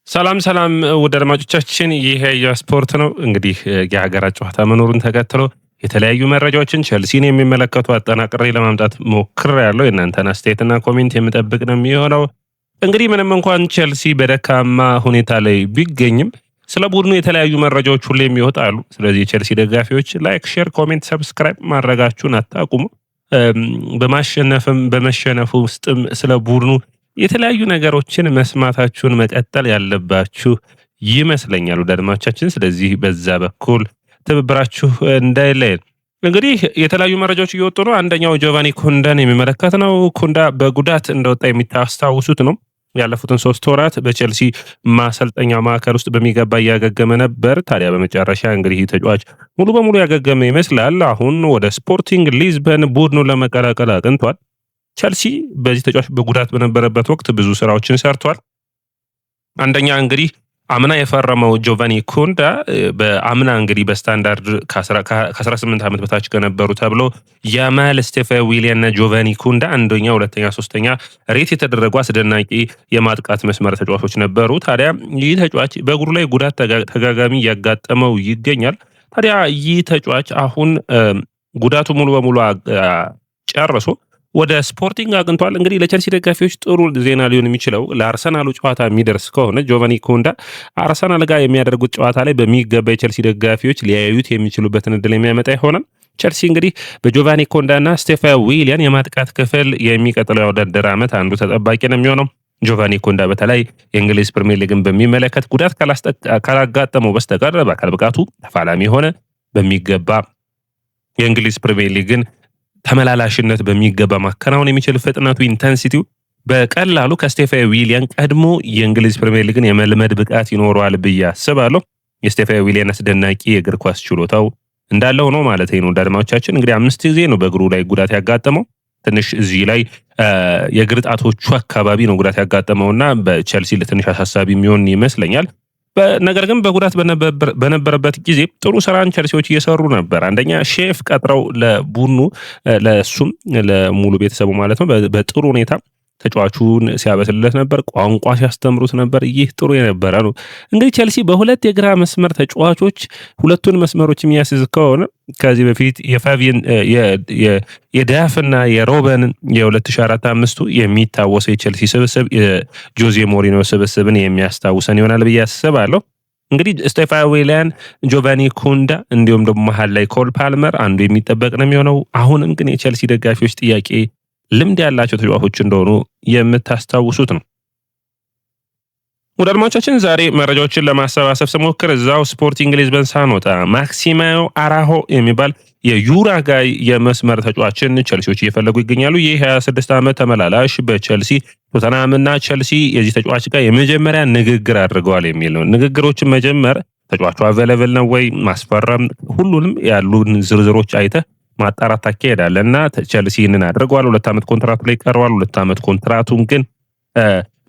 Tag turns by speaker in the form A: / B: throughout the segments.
A: ሰላም ሰላም ውድ አድማጮቻችን፣ ይሄ የስፖርት ነው። እንግዲህ የሀገራት ጨዋታ መኖሩን ተከትሎ የተለያዩ መረጃዎችን ቸልሲን የሚመለከቱ አጠናቅሬ ለማምጣት ሞክሬያለሁ። የእናንተን አስተያየትና ኮሜንት የምጠብቅ ነው የሚሆነው። እንግዲህ ምንም እንኳን ቸልሲ በደካማ ሁኔታ ላይ ቢገኝም ስለ ቡድኑ የተለያዩ መረጃዎች ሁሌም ይወጣሉ። ስለዚህ የቸልሲ ደጋፊዎች ላይክ፣ ሼር፣ ኮሜንት፣ ሰብስክራይብ ማድረጋችሁን አታቁሙ። በማሸነፍም በመሸነፉ ውስጥም ስለ ቡድኑ የተለያዩ ነገሮችን መስማታችሁን መቀጠል ያለባችሁ ይመስለኛል ውድ አድማጮቻችን። ስለዚህ በዛ በኩል ትብብራችሁ እንዳይለየን። እንግዲህ የተለያዩ መረጃዎች እየወጡ ነው። አንደኛው ጆቫኒ ኩንዳን የሚመለከት ነው። ኩንዳ በጉዳት እንደወጣ የሚታስታውሱት ነው። ያለፉትን 3 ወራት በቸልሲ ማሰልጠኛ ማዕከል ውስጥ በሚገባ እያገገመ ነበር። ታዲያ በመጨረሻ እንግዲህ ተጫዋች ሙሉ በሙሉ ያገገመ ይመስላል። አሁን ወደ ስፖርቲንግ ሊዝበን ቡድኑ ለመቀላቀል አቅንቷል። ቸልሲ በዚህ ተጫዋች በጉዳት በነበረበት ወቅት ብዙ ስራዎችን ሰርቷል። አንደኛ እንግዲህ አምና የፈረመው ጆቫኒ ኩንዳ በአምና እንግዲህ በስታንዳርድ ከ18 ዓመት በታች ከነበሩ ተብሎ ያማል፣ ስቴፋ ዊሊያን እና ጆቫኒ ኩንዳ አንደኛ፣ ሁለተኛ፣ ሶስተኛ ሬት የተደረጉ አስደናቂ የማጥቃት መስመር ተጫዋቾች ነበሩ። ታዲያ ይህ ተጫዋች በእግሩ ላይ ጉዳት ተጋጋሚ እያጋጠመው ይገኛል። ታዲያ ይህ ተጫዋች አሁን ጉዳቱ ሙሉ በሙሉ ጨርሶ ወደ ስፖርቲንግ አቅንቷል። እንግዲህ ለቸልሲ ደጋፊዎች ጥሩ ዜና ሊሆን የሚችለው ለአርሰናሉ ጨዋታ የሚደርስ ከሆነ ጆቫኒ ኩንዳ አርሰናል ጋር የሚያደርጉት ጨዋታ ላይ በሚገባ የቸልሲ ደጋፊዎች ሊያዩት የሚችሉበትን እድል የሚያመጣ ይሆናል። ቸልሲ እንግዲህ በጆቫኒ ኩንዳና ስቴፋ ዊሊያን የማጥቃት ክፍል የሚቀጥለው የውድድር ዓመት አንዱ ተጠባቂ ነው የሚሆነው። ጆቫኒ ኩንዳ በተለይ የእንግሊዝ ፕሪሚየር ሊግን በሚመለከት ጉዳት ካላጋጠመው በስተቀር በአካል ብቃቱ ተፋላሚ የሆነ በሚገባ የእንግሊዝ ፕሪሚየር ሊግን ተመላላሽነት በሚገባ ማከናወን የሚችል ፍጥነቱ፣ ኢንተንሲቲው በቀላሉ ከስቴፋ ዊሊያን ቀድሞ የእንግሊዝ ፕሪሚየር ሊግን የመልመድ ብቃት ይኖረዋል ብዬ አስባለሁ። የስቴፋ ዊሊያን አስደናቂ የእግር ኳስ ችሎታው እንዳለ ሆኖ ማለት ነው። አድማጮቻችን እንግዲህ 5 ጊዜ ነው በእግሩ ላይ ጉዳት ያጋጠመው። ትንሽ እዚህ ላይ የእግር ጣቶቹ አካባቢ ነው ጉዳት ያጋጠመውና በቸልሲ ለትንሽ አሳሳቢ የሚሆን ይመስለኛል። ነገር ግን በጉዳት በነበረበት ጊዜ ጥሩ ስራን ቸልሲዎች እየሰሩ ነበር። አንደኛ ሼፍ ቀጥረው ለቡድኑ ለሱም ለሙሉ ቤተሰቡ ማለት ነው በጥሩ ሁኔታ ተጫዋቹን ሲያበስልለት ነበር፣ ቋንቋ ሲያስተምሩት ነበር። ይህ ጥሩ የነበረ ነው። እንግዲህ ቸልሲ በሁለት የግራ መስመር ተጫዋቾች ሁለቱን መስመሮች የሚያስይዝ ከሆነ ከዚህ በፊት የፋቪን የዳፍና የሮበን የ2004-5 የሚታወሰው የቸልሲ ስብስብ የጆዜ ሞሪኖ ስብስብን የሚያስታውሰን ይሆናል ብዬ አስባለሁ። እንግዲህ ስቴፋ ዊሊያን፣ ጆቫኒ ኩንዳ እንዲሁም ደግሞ መሀል ላይ ኮል ፓልመር አንዱ የሚጠበቅ ነው የሚሆነው። አሁንም ግን የቸልሲ ደጋፊዎች ጥያቄ ልምድ ያላቸው ተጫዋቾች እንደሆኑ የምታስታውሱት ነው። ወደ አድማጮቻችን ዛሬ መረጃዎችን ለማሰባሰብ ስሞክር እዛው ስፖርቲንግ ሊዝበን ሳንወጣ ማክሲማዮ አራሆ የሚባል የዩራጋይ የመስመር ተጫዋችን ቸልሲዎች እየፈለጉ ይገኛሉ። ይህ 26 ዓመት ተመላላሽ በቸልሲ ቶተንሃምና ቸልሲ የዚህ ተጫዋች ጋር የመጀመሪያ ንግግር አድርገዋል የሚል ነው። ንግግሮችን መጀመር ተጫዋቹ አቬለብል ነው ወይ ማስፈረም፣ ሁሉንም ያሉን ዝርዝሮች አይተህ ማጣራት ታካሄዳለህ እና ቸልሲ ይህንን አድርገዋል። 2 ዓመት ኮንትራቱ ላይ ቀርቧል። 2 ዓመት ኮንትራቱን ግን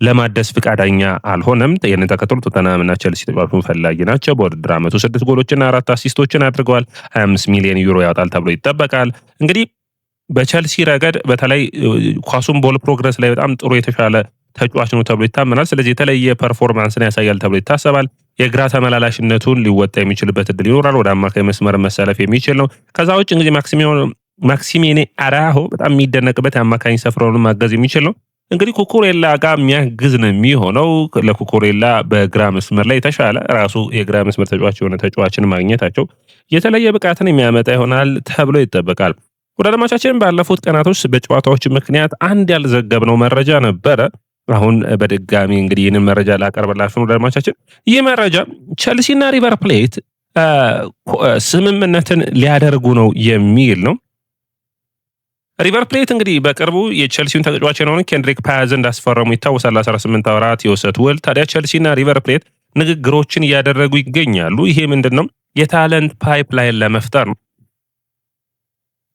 A: ለማደስ ፍቃደኛ አልሆነም። ይህንን ተከትሎ ቶተንሃምና ቸልሲ ተጫዋቹን ፈላጊ ናቸው። በውድድር ዓመቱ 6 ጎሎችና 4 አሲስቶችን አድርገዋል። 25 ሚሊዮን ዩሮ ያወጣል ተብሎ ይጠበቃል። እንግዲህ በቸልሲ ረገድ በተለይ ኳሱን ቦል ፕሮግረስ ላይ በጣም ጥሩ የተሻለ ተጫዋች ነው ተብሎ ይታመናል። ስለዚህ የተለየ ፐርፎርማንስን ያሳያል ተብሎ ይታሰባል። የግራ ተመላላሽነቱን ሊወጣ የሚችልበት እድል ይኖራል። ወደ አማካይ መስመር መሰለፍ የሚችል ነው። ከዛ ውጭ እንግዲህ ማክሲሜኔ አራሆ በጣም የሚደነቅበት የአማካኝ ስፍራውን ማገዝ የሚችል ነው። እንግዲህ ኩኩሬላ ጋር የሚያግዝ ነው የሚሆነው። ለኩኩሬላ በግራ መስመር ላይ የተሻለ ራሱ የግራ መስመር ተጫዋች የሆነ ተጫዋችን ማግኘታቸው የተለየ ብቃትን የሚያመጣ ይሆናል ተብሎ ይጠበቃል። ወደ አድማጮቻችን ባለፉት ቀናቶች በጨዋታዎች ምክንያት አንድ ያልዘገብነው መረጃ ነበረ። አሁን በድጋሚ እንግዲህ ይህንን መረጃ ላቀርብላችሁ ነው አድማጮቻችን። ይህ መረጃ ቸልሲና ሪቨር ፕሌት ስምምነትን ሊያደርጉ ነው የሚል ነው። ሪቨር ፕሌት እንግዲህ በቅርቡ የቸልሲውን ተጫዋች የሆነውን ኬንድሪክ ፓያዝ እንዳስፈረሙ ይታወሳል። 18 ወራት የውሰት ውል። ታዲያ ቸልሲና ሪቨር ፕሌት ንግግሮችን እያደረጉ ይገኛሉ። ይሄ ምንድነው? የታለንት ፓይፕላይን ለመፍጠር ነው።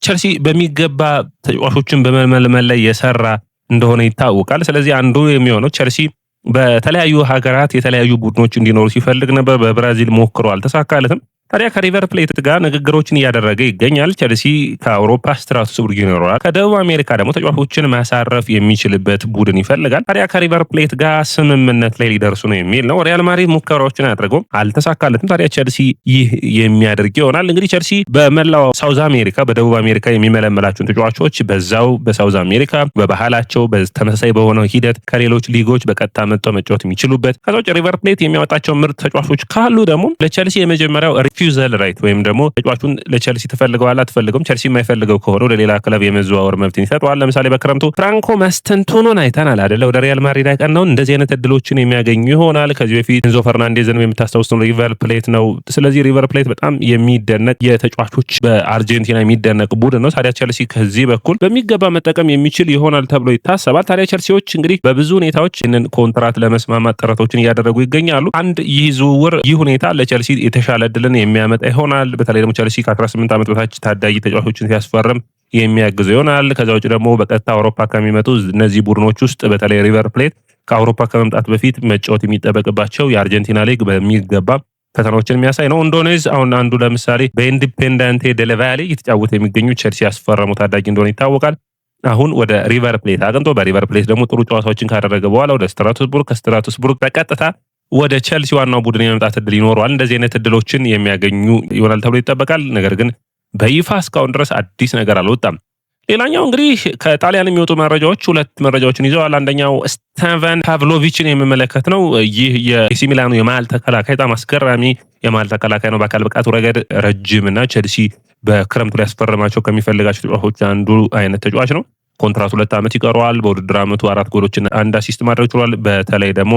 A: ቸልሲ በሚገባ ተጫዋቾችን በመመልመል ላይ የሰራ እንደሆነ ይታወቃል። ስለዚህ አንዱ የሚሆነው ቸልሲ በተለያዩ ሀገራት የተለያዩ ቡድኖች እንዲኖሩ ሲፈልግ ነበር። በብራዚል ሞክሮ አልተሳካለትም። ታዲያ ከሪቨር ፕሌት ጋር ንግግሮችን እያደረገ ይገኛል። ቸልሲ ከአውሮፓ ስትራስቡርግ ይኖረዋል። ከደቡብ አሜሪካ ደግሞ ተጫዋቾችን ማሳረፍ የሚችልበት ቡድን ይፈልጋል። ታዲያ ከሪቨር ፕሌት ጋር ስምምነት ላይ ሊደርሱ ነው የሚል ነው። ሪያል ማድሪድ ሙከራዎችን አድርጎ አልተሳካለትም። ታዲያ ቸልሲ ይህ የሚያደርግ ይሆናል። እንግዲህ ቸልሲ በመላው ሳውዝ አሜሪካ፣ በደቡብ አሜሪካ የሚመለመላቸውን ተጫዋቾች በዛው በሳውዝ አሜሪካ በባህላቸው በተመሳሳይ በሆነው ሂደት ከሌሎች ሊጎች በቀጥታ መጥተው መጫወት የሚችሉበት ከዛ ውጭ ሪቨር ፕሌት የሚያወጣቸው ምርጥ ተጫዋቾች ካሉ ደግሞ ለቸልሲ የመጀመሪያው ሪፊውዛል ራይት ወይም ደግሞ ተጫዋቹን ለቸልሲ ትፈልገዋል አትፈልገውም፣ ቸልሲ የማይፈልገው ከሆነ ወደ ሌላ ክለብ የመዘዋወር መብትን ይሰጠዋል። ለምሳሌ በክረምቱ ፍራንኮ ማስተንቶኖን አይተናል አይደለ? ወደ ሪያል ማድሪድ ያቀናውን እንደዚህ አይነት እድሎችን የሚያገኙ ይሆናል። ከዚህ በፊት ኤንዞ ፈርናንዴዝን የምታስታውሱት ነው ሪቨር ፕሌት ነው። ስለዚህ ሪቨር ፕሌት በጣም የሚደነቅ የተጫዋቾች በአርጀንቲና የሚደነቅ ቡድን ነው። ታዲያ ቸልሲ ከዚህ በኩል በሚገባ መጠቀም የሚችል ይሆናል ተብሎ ይታሰባል። ታዲያ ቸልሲዎች እንግዲህ በብዙ ሁኔታዎች ይህንን ኮንትራት ለመስማማት ጥረቶችን እያደረጉ ይገኛሉ። አንድ ይህ ዝውውር ይህ ሁኔታ ለቸልሲ የተሻለ እድልን የሚያመጣ ይሆናል። በተለይ ደግሞ ቸልሲ ከ18 ዓመት በታች ታዳጊ ተጫዋቾችን ሲያስፈርም የሚያግዘው ይሆናል። ከዛ ውጭ ደግሞ በቀጥታ አውሮፓ ከሚመጡ እነዚህ ቡድኖች ውስጥ በተለይ ሪቨር ፕሌት ከአውሮፓ ከመምጣት በፊት መጫወት የሚጠበቅባቸው የአርጀንቲና ሊግ በሚገባ ፈተናዎችን የሚያሳይ ነው። እንዶኔዝ አሁን አንዱ ለምሳሌ በኢንዲፔንዳንቴ ዴልቫሌ እየተጫወተ የሚገኙ ቸልሲ ያስፈረሙ ታዳጊ እንደሆነ ይታወቃል። አሁን ወደ ሪቨር ፕሌት አቅንቶ በሪቨር ፕሌት ደግሞ ጥሩ ጨዋታዎችን ካደረገ በኋላ ወደ ስትራስቡርግ ከስትራስቡርግ በቀጥታ ወደ ቸልሲ ዋናው ቡድን የመምጣት እድል ይኖረዋል። እንደዚህ አይነት እድሎችን የሚያገኙ ይሆናል ተብሎ ይጠበቃል። ነገር ግን በይፋ እስካሁን ድረስ አዲስ ነገር አልወጣም። ሌላኛው እንግዲህ ከጣሊያን የሚወጡ መረጃዎች ሁለት መረጃዎችን ይዘዋል። አንደኛው ስታቫን ፓቭሎቪችን የሚመለከት ነው። ይህ የኤሲ ሚላኑ የመሃል ተከላካይ በጣም አስገራሚ የመሃል ተከላካይ ነው። በአካል ብቃቱ ረገድ ረጅምና ቸልሲ በክረምቱ ላይ ያስፈረማቸው ከሚፈልጋቸው ተጫዋቾች አንዱ አይነት ተጫዋች ነው። ኮንትራቱ 2 ዓመት ይቀረዋል። በውድድር ዓመቱ 4 ጎሎችን 1 አሲስት ማድረግ ችሏል። በተለይ ደግሞ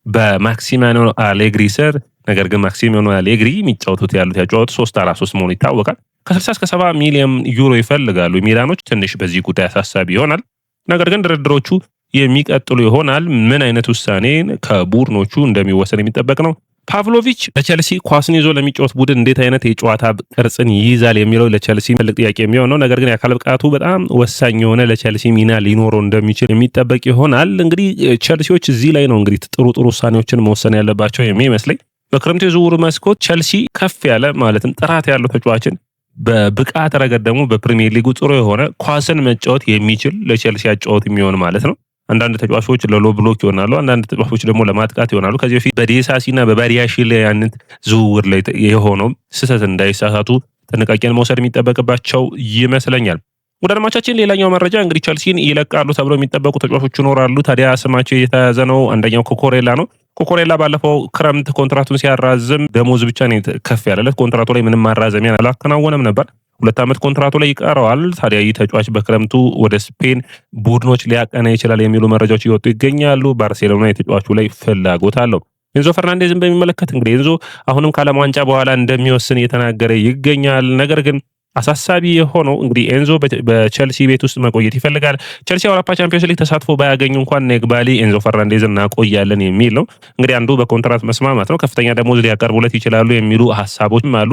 A: በማክሲሚያኖ አሌግሪ ስር ነገር ግን ማክሲሚያኖ አሌግሪ የሚጫወቱት ያሉት ያጫወቱ 3-4-3 መሆኑ ይታወቃል። ከ60 እስከ 70 ሚሊዮን ዩሮ ይፈልጋሉ ሚላኖች። ትንሽ በዚህ ጉዳይ አሳሳቢ ይሆናል። ነገር ግን ድርድሮቹ የሚቀጥሉ ይሆናል። ምን አይነት ውሳኔ ከቡድኖቹ እንደሚወሰን የሚጠበቅ ነው። ፓቭሎቪች ለቸልሲ ኳስን ይዞ ለሚጫወት ቡድን እንዴት አይነት የጨዋታ ቅርጽን ይይዛል የሚለው ለቸልሲ ትልቅ ጥያቄ የሚሆን ነው። ነገር ግን የአካል ብቃቱ በጣም ወሳኝ የሆነ ለቸልሲ ሚና ሊኖረው እንደሚችል የሚጠበቅ ይሆናል። እንግዲህ ቸልሲዎች እዚህ ላይ ነው እንግዲህ ጥሩ ውሳኔዎችን መወሰን ያለባቸው የሚመስለኝ። በክረምቱ የዝውውር መስኮት ቸልሲ ከፍ ያለ ማለትም ጥራት ያለው ተጫዋችን በብቃት ረገድ ደግሞ በፕሪሚየር ሊጉ ጥሩ የሆነ ኳስን መጫወት የሚችል ለቸልሲ ያጫወት የሚሆን ማለት ነው። አንዳንድ ተጫዋቾች ለሎ ብሎክ ይሆናሉ፣ አንዳንድ ተጫዋቾች ደግሞ ለማጥቃት ይሆናሉ። ከዚህ በፊት በዲሳሲና በባሪያሺሊ አይነት ዝውውር ላይ የሆነው ስህተት እንዳይሳሳቱ ጥንቃቄን መውሰድ የሚጠበቅባቸው ይመስለኛል። ወደ አድማቻችን ሌላኛው መረጃ እንግዲህ ቸልሲን ይለቃሉ ተብሎ የሚጠበቁ ተጫዋቾች ይኖራሉ። ታዲያ ስማቸው እየተያዘ ነው። አንደኛው ኮኮሬላ ነው። ኮኮሬላ ባለፈው ክረምት ኮንትራቱን ሲያራዝም ደሞዝ ብቻ ነው ከፍ ያለለት። ኮንትራቱ ላይ ምንም ማራዘሚያ አላከናወነም ነበር። 2 ዓመት ኮንትራቱ ላይ ይቀረዋል። ታዲያ ይህ ተጫዋች በክረምቱ ወደ ስፔን ቡድኖች ሊያቀና ይችላል የሚሉ መረጃዎች እየወጡ ይገኛሉ። ባርሴሎና የተጫዋቹ ላይ ፍላጎት አለው። ኤንዞ ፈርናንዴዝን በሚመለከት እንግዲህ ኤንዞ አሁንም ከዓለም ዋንጫ በኋላ እንደሚወስን እየተናገረ ይገኛል። ነገር ግን አሳሳቢ የሆነው እንግዲህ ኤንዞ በቸልሲ ቤት ውስጥ መቆየት ይፈልጋል። ቸልሲ አውሮፓ ቻምፒዮንስ ሊግ ተሳትፎ ባያገኙ እንኳን ነግባሊ ኤንዞ ፈርናንዴዝን እናቆያለን የሚል ነው። እንግዲህ አንዱ በኮንትራት መስማማት ነው። ከፍተኛ ደሞዝ ሊያቀርቡለት ይችላሉ የሚሉ ሀሳቦችም አሉ።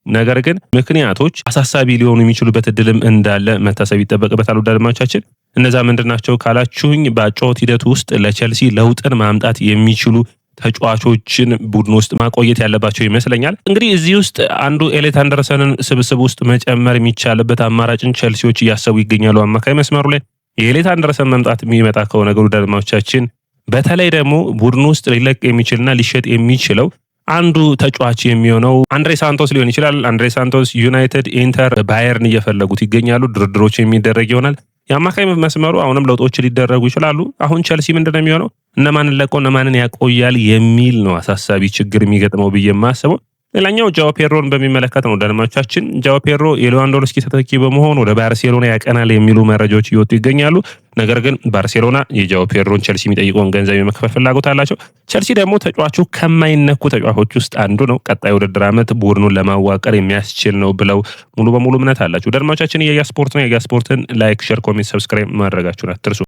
A: ነገር ግን ምክንያቶች አሳሳቢ ሊሆኑ የሚችሉበት እድልም እንዳለ መታሰብ ይጠበቅበታል። ውድ አድማጮቻችን እነዛ ምንድናቸው ካላችሁኝ በጨዋታ ሂደቱ ውስጥ ለቸልሲ ለውጥን ማምጣት የሚችሉ ተጫዋቾችን ቡድን ውስጥ ማቆየት ያለባቸው ይመስለኛል። እንግዲህ እዚህ ውስጥ አንዱ ኤሌት አንደርሰንን ስብስብ ውስጥ መጨመር የሚቻልበት አማራጭን ቸልሲዎች እያሰቡ ይገኛሉ። አማካይ መስመሩ ላይ የኤሌት አንደርሰን መምጣት የሚመጣ ከሆነ ነገሩ አድማጮቻችን በተለይ ደግሞ ቡድን ውስጥ ሊለቅ የሚችልና ሊሸጥ የሚችለው አንዱ ተጫዋች የሚሆነው አንድሬ ሳንቶስ ሊሆን ይችላል። አንድሬ ሳንቶስ ዩናይትድ፣ ኢንተር፣ ባየርን እየፈለጉት ይገኛሉ። ድርድሮች የሚደረግ ይሆናል። የአማካይ መስመሩ አሁንም ለውጦች ሊደረጉ ይችላሉ። አሁን ቸልሲ ምንድነው የሚሆነው እነማንን ለቆ እነማንን ያቆያል የሚል ነው አሳሳቢ ችግር የሚገጥመው ብዬ የማስበው። ሌላኛው ጃኦ ፔድሮን በሚመለከት ነው። አድማጮቻችን ጃኦ ፔድሮ የሌዋንዶቭስኪ ተተኪ በመሆን ወደ ባርሴሎና ያቀናል የሚሉ መረጃዎች እየወጡ ይገኛሉ። ነገር ግን ባርሴሎና የጃኦ ፔድሮን ቸልሲ የሚጠይቀውን ገንዘብ የመክፈል ፍላጎት አላቸው። ቸልሲ ደግሞ ተጫዋቹ ከማይነኩ ተጫዋቾች ውስጥ አንዱ ነው። ቀጣይ ውድድር ዓመት ቡድኑን ለማዋቀር የሚያስችል ነው ብለው ሙሉ በሙሉ እምነት አላቸው። አድማጮቻችን የያ ስፖርት ነው። የያ ስፖርትን ላይክ፣ ሼር፣ ኮሜንት፣ ሰብስክራይብ ማድረጋችሁን አትርሱ።